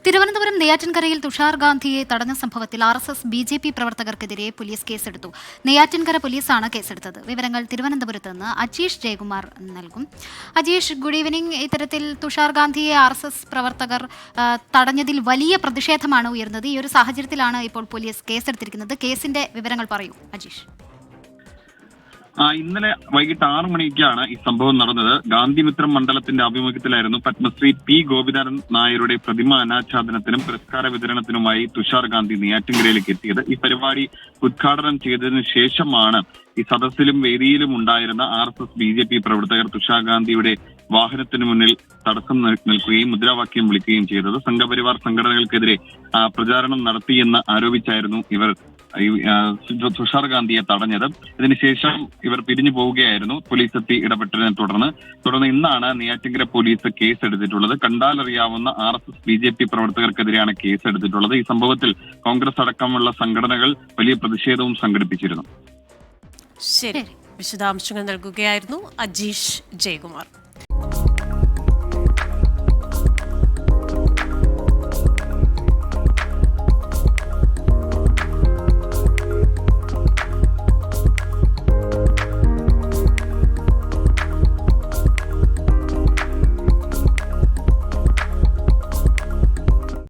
തിരുവനന്തപുരം നെയ്യാറ്റിൻകരയിൽ തുഷാർ ഗാന്ധിയെ തടഞ്ഞ സംഭവത്തിൽ RSS BJP പ്രവർത്തകർക്കെതിരെ പോലീസ് കേസെടുത്തു. നെയ്യാറ്റിൻകര പോലീസാണ് കേസെടുത്തത്. വിവരങ്ങൾ തിരുവനന്തപുരത്ത് നിന്ന് അജീഷ് ജയകുമാർ നൽകും. Ajeesh, good evening. ഇത്തരത്തിൽ തുഷാർ ഗാന്ധിയെ RSS പ്രവർത്തകർ തടഞ്ഞതിൽ വലിയ പ്രതിഷേധമാണ് ഉയർന്നത്. ഈ ഒരു സാഹചര്യത്തിലാണ് ഇപ്പോൾ പോലീസ് കേസെടുത്തിരിക്കുന്നത്. കേസിന്റെ വിവരങ്ങൾ പറയൂ അജീഷ്. ഇന്നലെ വൈകിട്ട് 6 മണിക്കാണ് ഈ സംഭവം നടന്നത്. ഗാന്ധിമിത്രം മണ്ഡലത്തിന്റെ ആഭിമുഖ്യത്തിലായിരുന്നു പത്മശ്രീ P. ഗോപിനാഥൻ നായരുടെ പ്രതിമ അനാച്ഛാദനത്തിനും പുരസ്കാര വിതരണത്തിനുമായി തുഷാർ ഗാന്ധി നെയ്യാറ്റിൻകരയിലേക്ക് എത്തിയത്. ഈ പരിപാടി ഉദ്ഘാടനം ചെയ്തതിനു ശേഷമാണ് ഈ സദസ്സിലും വേദിയിലും ഉണ്ടായിരുന്ന RSS BJP പ്രവർത്തകർ തുഷാർ ഗാന്ധിയുടെ വാഹനത്തിന് മുന്നിൽ തടസ്സം നിൽക്കുകയും മുദ്രാവാക്യം വിളിക്കുകയും ചെയ്തത്. സംഘപരിവാർ സംഘടനകൾക്കെതിരെ പ്രചാരണം നടത്തിയെന്ന് ആരോപിച്ചായിരുന്നു ഇവർ തുഷാർ ഗാന്ധിയെ തടഞ്ഞത്. ഇതിനുശേഷം ഇവർ പിരിഞ്ഞു പോവുകയായിരുന്നു. പോലീസ് എത്തി ഇടപെട്ടതിനെ തുടർന്ന് ഇന്നാണ് നെയ്യാറ്റിൻകര പോലീസ് കേസെടുത്തിട്ടുള്ളത്. കണ്ടാലറിയാവുന്ന RSS BJP പ്രവർത്തകർക്കെതിരെയാണ് കേസെടുത്തിട്ടുള്ളത്. ഈ സംഭവത്തിൽ കോൺഗ്രസ് അടക്കമുള്ള സംഘടനകൾ വലിയ പ്രതിഷേധവും സംഘടിപ്പിച്ചിരുന്നു. ശരി, വിശദാംശങ്ങൾ നൽകുകയായിരുന്നു അജീഷ് ജയകുമാർ.